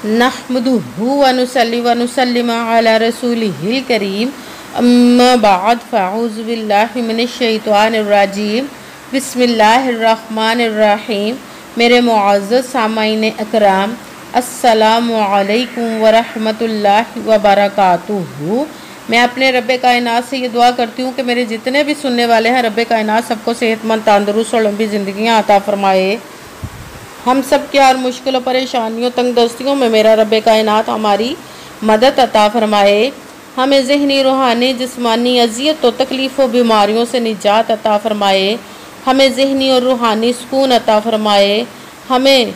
नहमदुहु व नुसल्ली व नुसल्लिम अला रसूलिहिल करीम अम्मा बाद फ़अऊज़ु बिल्लाहि मिनश शैतानिर रजीम बिस्मिल्लाहिर रहमानिर रहीम। मेरे मुअज़्ज़ज़ सामाईन अकराम, अस्सलामु अलैकुम व रहमतुल्लाहि व बरकातुहू। मैं अपने रब्बे कायनात से ये दुआ करती हूँ कि मेरे जितने भी सुनने वाले हैं, रब्बे कायनात सबको सेहतमंद, तंदुरुस्त और लंबी ज़िंदगियाँ अता फरमाए। हम सब की हर मुश्किलों, परेशानियों, तंगदस्तियों में मेरा रब्बे कायनात हमारी मदद अता फरमाए। हमें ज़हनी, रूहानी, जिस्मानी अज़ियत और तकलीफ़ व बीमारियों से निजात अता फरमाए। हमें ज़हनी और रूहानी सुकून अता फरमाए। हमें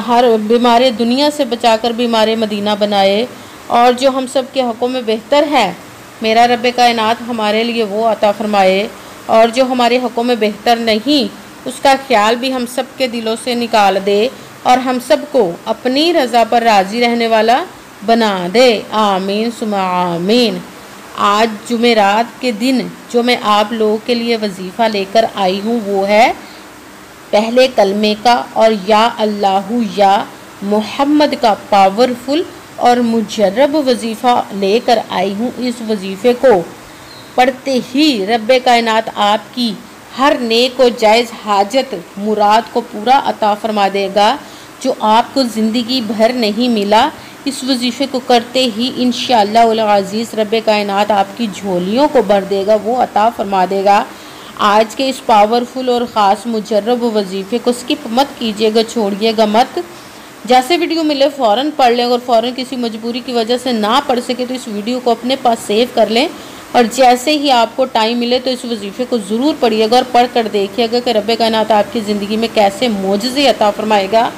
हर बीमारी दुनिया से बचाकर बीमारी मदीना बनाए। और जो हम सब के हक़ों में बेहतर है, मेरा रब्बे कायनात हमारे लिए वो अता फरमाए। और जो हमारे हक़ों में बेहतर नहीं, उसका ख्याल भी हम सब के दिलों से निकाल दे और हम सब को अपनी रज़ा पर राज़ी रहने वाला बना दे। आमीन सुमा आमीन। आज जुमेरात के दिन जो मैं आप लोगों के लिए वजीफ़ा लेकर आई हूँ वो है पहले कलमे का और या अल्लाहु या मोहम्मद का पावरफुल और मुजर्रब वजीफ़ा लेकर आई हूँ। इस वजीफ़े को पढ़ते ही रब्बे कायनात आपकी हर नेक और जायज़ हाजत मुराद को पूरा अता फरमा देगा जो आपको ज़िंदगी भर नहीं मिला। इस वजीफ़े को करते ही इंशाअल्लाह उल अज़ीज़ रब्बे कायनात आपकी झोलियों को भर देगा, वो अता फरमा देगा। आज के इस पावरफुल और ख़ास मुजर्रब वजीफ़े को स्किप मत कीजिएगा, छोड़िएगा मत। जैसे वीडियो मिले फ़ौरन पढ़ लें। अगर फ़ौरन किसी मजबूरी की वजह से ना पढ़ सके तो इस वीडियो को अपने पास सेव कर लें और जैसे ही आपको टाइम मिले तो इस वजीफ़े को ज़रूर पढ़िएगा और पढ़ कर देखिएगा कि रब्बे कायनात आपकी ज़िंदगी में कैसे मोजज़े अता फरमाएगा,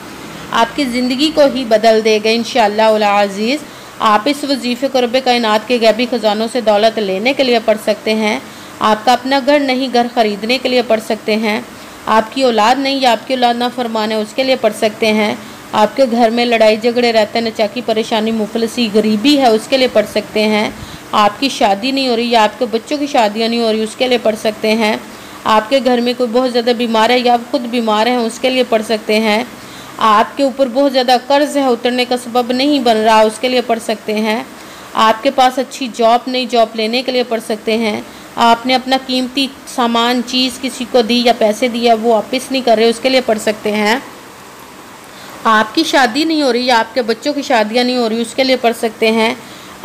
आपकी ज़िंदगी को ही बदल देगा इंशाअल्लाह उल अज़ीज़। आप इस वजीफ़े को रब्बे कायनात के गैबी ख़जानों से दौलत लेने के लिए पढ़ सकते हैं। आपका अपना घर नहीं, घर ख़रीदने के लिए पढ़ सकते हैं। आपकी औलाद नहीं या आपकी औलाद ना फरमान है, उसके लिए पढ़ सकते हैं। आपके घर में लड़ाई झगड़े रहते हैं, नचाकी परेशानी, मुफलसी, गरीबी है, उसके लिए पढ़ सकते हैं। आपकी शादी नहीं हो रही या आपके बच्चों की शादियाँ नहीं हो रही, उसके लिए पढ़ सकते हैं। आपके घर में कोई बहुत ज़्यादा बीमार है या आप खुद बीमार हैं, उसके लिए पढ़ सकते हैं। आपके ऊपर बहुत ज़्यादा कर्ज है, उतरने का सबब नहीं बन रहा, उसके लिए पढ़ सकते हैं। आपके पास अच्छी जॉब नहीं, जॉब लेने के लिए पढ़ सकते हैं। आपने अपना कीमती सामान, चीज़ किसी को दी या पैसे दिया, वो वापस नहीं कर रहे, उसके लिए पढ़ सकते हैं। आपकी शादी नहीं हो रही या आपके बच्चों की शादियाँ नहीं हो रही, उसके लिए पढ़ सकते हैं।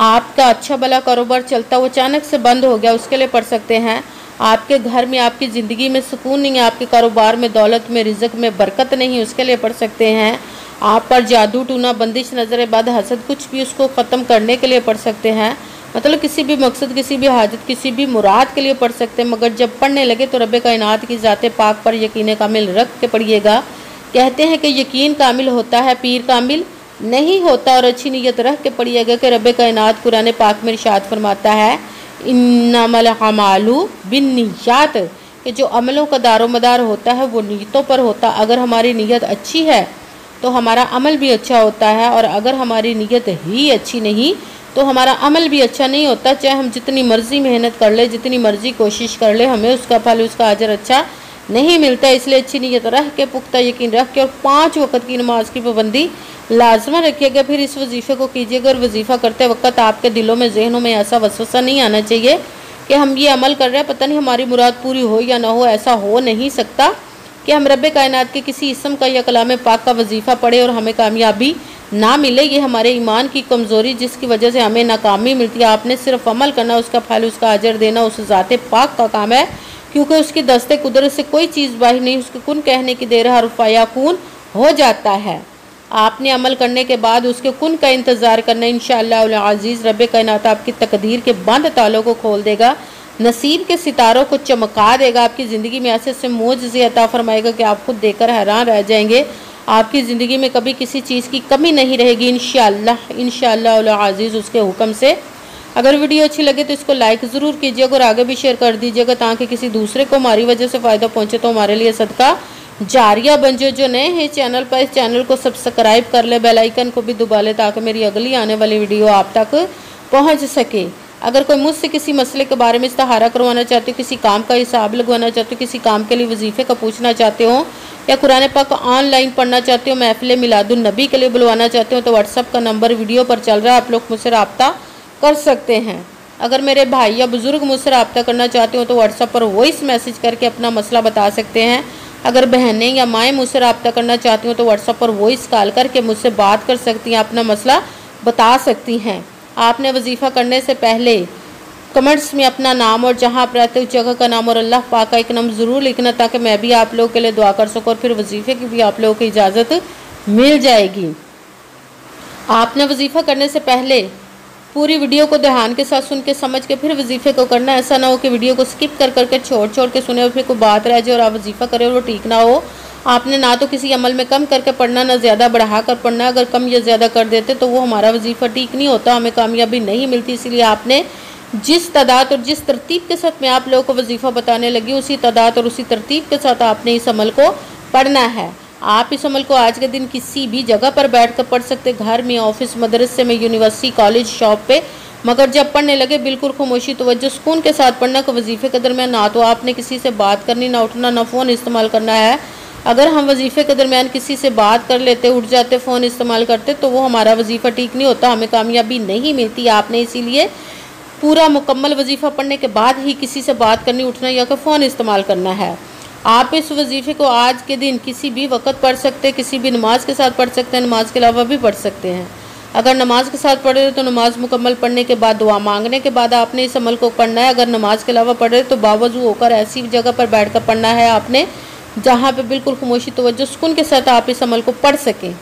आपका अच्छा भला कारोबार चलता वो अचानक से बंद हो गया, उसके लिए पढ़ सकते हैं। आपके घर में, आपकी ज़िंदगी में सुकून नहीं है, आपके कारोबार में, दौलत में, रिज़्क़ में बरकत नहीं, उसके लिए पढ़ सकते हैं। आप पर जादू टूना, बंदिश, नज़र बद, हसद, कुछ भी उसको ख़त्म करने के लिए पढ़ सकते हैं। मतलब किसी भी मकसद, किसी भी हाजत, किसी भी मुराद के लिए पढ़ सकते हैं। मगर जब पढ़ने लगे तो रब्बे कायनात की ज़ात पाक पर यकीन कामिल रख के पढ़िएगा। कहते हैं कि यकीन कामिल होता है, पीर कामिल नहीं होता। और अच्छी नीयत रख के पढ़िएगा कि रब्बे कायनात कुरान पाक में इरशाद फरमाता है इन्नमल अमालु बिन्नियात, कि जो अमलों का दारोमदार होता है वो नीयतों पर होता है। अगर हमारी नीयत अच्छी है तो हमारा अमल भी अच्छा होता है, और अगर हमारी नीयत ही अच्छी नहीं तो हमारा अमल भी अच्छा नहीं होता। चाहे हम जितनी मर्ज़ी मेहनत कर ले, जितनी मर्ज़ी कोशिश कर ले, हमें उसका फल, उसका अजर अच्छा नहीं मिलता। इसलिए अच्छी नीयत रख के, पुख्ता यकीन रख के और 5 वक़्त की नमाज की पाबंदी लाजमा रखिएगा। फिर इस वजीफ़े को कीजिएगा और वजीफ़ा करते वक्त आपके दिलों में, जहनों में ऐसा वसवसा नहीं आना चाहिए कि हम ये अमल कर रहे हैं, पता नहीं हमारी मुराद पूरी हो या ना हो। ऐसा हो नहीं सकता कि हम रब्बे कायनात के किसी इसम का या कलाम पाक का वजीफ़ा पढ़े और हमें कामयाबी ना मिले। ये हमारे ईमान की कमज़ोरी, जिसकी वजह से हमें नाकामी मिलती है। आपने सिर्फ अमल करना, उसका फल, उसका अजर देना उस ज़ात पाक का काम है, क्योंकि उसकी दस्ते कुदरत से कोई चीज़ बाहर नहीं। उसके कुन कहने की देर हर फयाकून हो जाता है। आपने अमल करने के बाद उसके कुन का इंतज़ार करना। इंशाअल्लाह उल अज़ीज़ रब्बे कायनात आपकी तकदीर के बंद तालों को खोल देगा, नसीब के सितारों को चमका देगा, आपकी ज़िंदगी में ऐसे ऐसे मोज़े अता फरमाएगा कि आप खुद देखकर हैरान रह जाएंगे। आपकी ज़िंदगी में कभी किसी चीज़ की कमी नहीं रहेगी इंशाअल्लाह उल अज़ीज़ उसके हुक्म से। अगर वीडियो अच्छी लगे तो इसको लाइक ज़रूर कीजिएगा और आगे भी शेयर कर दीजिएगा, ताकि किसी दूसरे को हमारी वजह से फ़ायदा पहुँचे तो हमारे लिए सदका जारिया बन जाए। जो नए हैं चैनल पर, इस चैनल को सब्सक्राइब कर ले, बेल आइकन को भी दबा ले, ताकि मेरी अगली आने वाली वीडियो आप तक पहुंच सके। अगर कोई मुझसे किसी मसले के बारे में इस्तिहारा करवाना चाहते हो, किसी काम का हिसाब लगवाना चाहते हो, किसी काम के लिए वजीफ़े का पूछना चाहते हो या कुरान पाक ऑनलाइन पढ़ना चाहते हो, महफिल मिलादुन नबी के लिए बुलवाना चाहते हो तो व्हाट्सअप का नंबर वीडियो पर चल रहा है, आप लोग मुझसे रब्ता कर सकते हैं। अगर मेरे भाई या बुज़ुर्ग मुझसे रब्ता करना चाहते हो तो व्हाट्सअप पर वॉइस मैसेज करके अपना मसला बता सकते हैं। अगर बहनें या माएँ मुझसे रब्ता करना चाहती हो तो व्हाट्सअप पर वॉइस कॉल करके मुझसे बात कर सकती हैं, अपना मसला बता सकती हैं। आपने वजीफ़ा करने से पहले कमेंट्स में अपना नाम और जहाँ आप रहते हो उस जगह का नाम और अल्लाह पाक का एक नाम ज़रूर लिखना, ताकि मैं भी आप लोगों के लिए दुआ कर सकूँ और फिर वजीफ़े की भी आप लोगों को इजाज़त मिल जाएगी। आपने वजीफ़ा करने से पहले पूरी वीडियो को ध्यान के साथ सुन के समझ के फिर वजीफ़े को करना। ऐसा ना हो कि वीडियो को स्किप कर करके छोड़ के सुने और फिर कोई बात रह जाए और आप वजीफ़ा करें और वो ठीक ना हो। आपने ना तो किसी अमल में कम करके पढ़ना, ना ज़्यादा बढ़ा कर पढ़ना। अगर कम या ज़्यादा कर देते तो वो हमारा वजीफ़ा ठीक नहीं होता, हमें कामयाबी नहीं मिलती। इसीलिए आपने जिस तादाद और जिस तरतीब के साथ मैं आप लोगों को वजीफ़ा बताने लगी, उसी तादाद और उसी तरतीब के साथ आपने इस अमल को पढ़ना है। आप इस अमल को आज के दिन किसी भी जगह पर बैठ कर पढ़ सकते, घर में, ऑफिस, मदरसे में, यूनिवर्सिटी, कॉलेज, शॉप पे। मगर जब पढ़ने लगे बिल्कुल खामोशी तवज्जो सुकून के साथ पढ़ना को वजीफ़े के दरमियान ना तो आपने किसी से बात करनी, ना उठना, ना फ़ोन इस्तेमाल करना है। अगर हम वजीफ़े के दरमियान किसी से बात कर लेते, उठ जाते, फ़ोन इस्तेमाल करते तो वो हमारा वजीफ़ा ठीक नहीं होता, हमें कामयाबी नहीं मिलती। आपने इसीलिए पूरा मुकम्मल वजीफ़ा पढ़ने के बाद ही किसी से बात करनी, उठना या फिर फ़ोन इस्तेमाल करना है। आप इस वजीफ़े को आज के दिन किसी भी वक्त पढ़ सकते, किसी भी नमाज के साथ पढ़ सकते हैं, नमाज के अलावा भी पढ़ सकते हैं। अगर नमाज के साथ पढ़ रहे तो नमाज मुकम्मल पढ़ने के बाद दुआ मांगने के बाद आपने इस अमल को पढ़ना है। अगर नमाज के अलावा पढ़ रहे तो बावजू होकर ऐसी जगह पर बैठ कर पढ़ना है आपने जहाँ पे बिल्कुल खामोशी तवज्जो सुकून के साथ आप इस अमल को पढ़ सकें।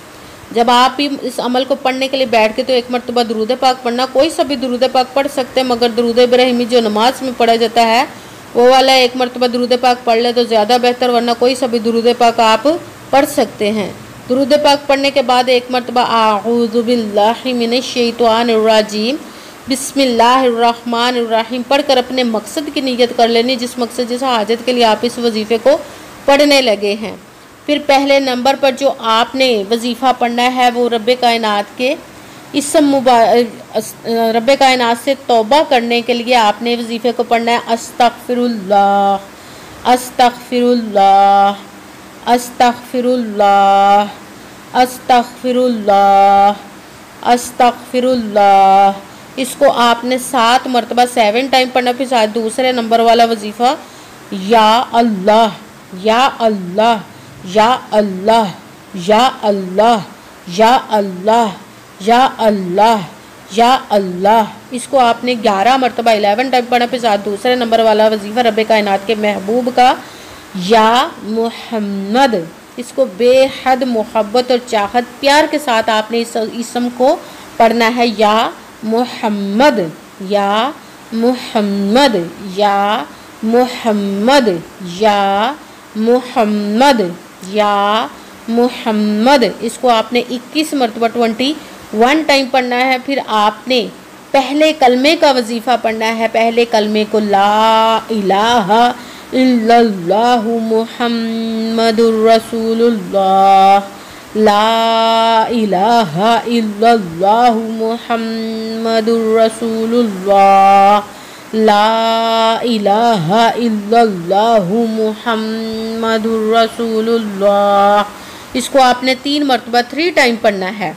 जब आप ही इस अमल को पढ़ने के लिए बैठ के तो एक मरतबा दुरूद पाक पढ़ना, कोई सा भी दुरूद पाक पढ़ सकते हैं, मगर दुरूद इब्राहिमी जो नमाज में पढ़ा जाता है वो वाला एक मरतबा दुरूद पाक पढ़ ले तो ज़्यादा बेहतर, वरना कोई सा भी दुरूद पाक आप पढ़ सकते हैं। दुरूद पाक पढ़ने के बाद एक मरतबा आऊज़ु बिल्लाहि मिनश शैतानिर रजीम बिस्मिल्लाहिर रहमानिर रहीम पढ़कर अपने मकसद की नीयत कर लेनी, जिस मकसद जिस हाजत के लिए आप इस वजीफ़े को पढ़ने लगे हैं। फिर पहले नंबर पर जो आपने वजीफ़ा पढ़ना है वो रब्बे कायनात के इसम रब्बे कायनात से तौबा करने के लिए आपने वजीफ़े को पढ़ना है। अस्तगफिरुल्लाह अस्तगफिरुल्लाह अस्तगफिरुल्लाह अस्तगफिरुल्लाह अस्तगफिरुल्लाह। इसको आपने 7 मरतबा 7 टाइम पढ़ना। फिर साथ दूसरे नंबर वाला वजीफ़ा या अल्लाह या अल्लाह या अल्लाह या अल्लाह या अल्लाह या अल्लाह या अल्लाह, इसको आपने 11 मरतबा 11 टाइम पढ़ना। फिर साथ दूसरे नंबर वाला वजीफ़ा रब्बे कायनात के महबूब का या मुहम्मद, इसको बेहद मोहब्बत और चाहत प्यार के साथ आपने इस इसम को पढ़ना है। या मुहम्मद या मुहम्मद या मुहम्मद या मुहम्मद या मुहम्मद, इसको आपने 21 मरतबा 21 टाइम पढ़ना है। फिर आपने पहले कलमे का वजीफ़ा पढ़ना है। पहले कलमे को ला इलाहा इल्लल्लाहु मुहम्मदुर रसूलुल्लाह, ला इलाहा इल्लल्लाहु मुहम्मदुर रसूलुल्लाह, ला इलाहा इल्लल्लाहु मुहम्मदुर रसूलुल्लाह। इसको आपने 3 मरतबा 3 टाइम पढ़ना है।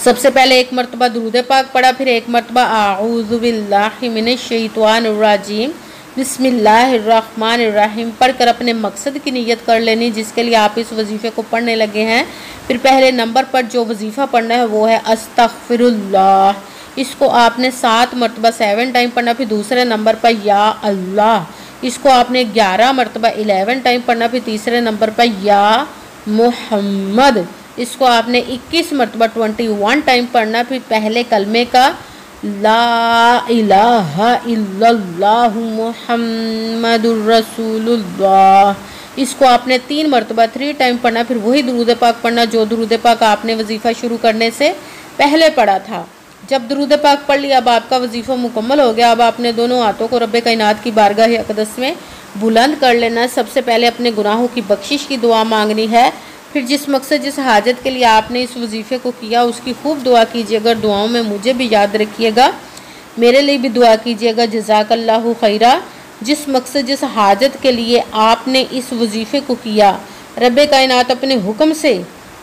सबसे पहले एक मरतबा दुरूद पाक पढ़ा, फिर एक मरतबा आऊज़ु बिल्लाहि मिनश शैतानिर रजीम बिस्मिल्लाहिर रहमानिर रहीम पढ़कर अपने मकसद की नीयत कर लेनी, जिसके लिए आप इस वजीफ़े को पढ़ने लगे हैं। फिर पहले नंबर पर जो वजीफ़ा पढ़ना है वो है अस्तगफिरुल्लाह, इसको आपने 7 मरतबा 7 टाइम पढ़ना। फिर दूसरे नंबर पर या अल्लाह, इसको आपने 11 मरतबा 11 टाइम पढ़ना। फिर तीसरे नंबर पर या मुहम्मद, इसको आपने 21 मरतबा 21 टाइम पढ़ना। फिर पहले कलमे का ला इलाहा इल्लल्लाहु मुहम्मदुर रसूलुल्लाह, इसको आपने 3 मरतबा 3 टाइम पढ़ना। फिर वही दुरूद पाक पढ़ना जो दुरूद पाक आपने वजीफ़ा शुरू करने से पहले पढ़ा था। जब दुरूद पाक पढ़ लिया, अब आपका वजीफ़ा मुकम्मल हो गया। अब आपने दोनों हाथों को रब्बे कायनात की बारगाह अक़दस में बुलंद कर लेना है। सबसे पहले अपने गुनाहों की बख्शिश की दुआ मांगनी है। फिर जिस मकसद जिस हाजत के लिए आपने इस वजीफ़े को किया उसकी खूब दुआ कीजिएगा। दुआओं में मुझे भी याद रखिएगा, मेरे लिए भी दुआ कीजिएगा। जज़ाकल्लाहु खैरा। जिस मकसद जिस हाजत के लिए आपने इस वजीफ़े को किया रब कायनात अपने हुक्म से,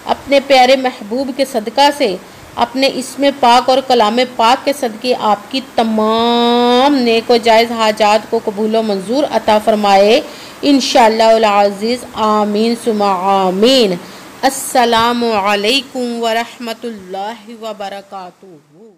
अपने प्यारे महबूब के सदका से, अपने इसमें पाक और कलाम पाक के सदक़े आपकी तमाम नेक व जायज़ हाजात को कबूल व मंजूर अता फ़रमाए इंशाअल्लाह उल अज़ीज़। आमीन सुमा आमीन। अस्सलामु अलैकुम व रहमतुल्लाहि व बरकातुहू।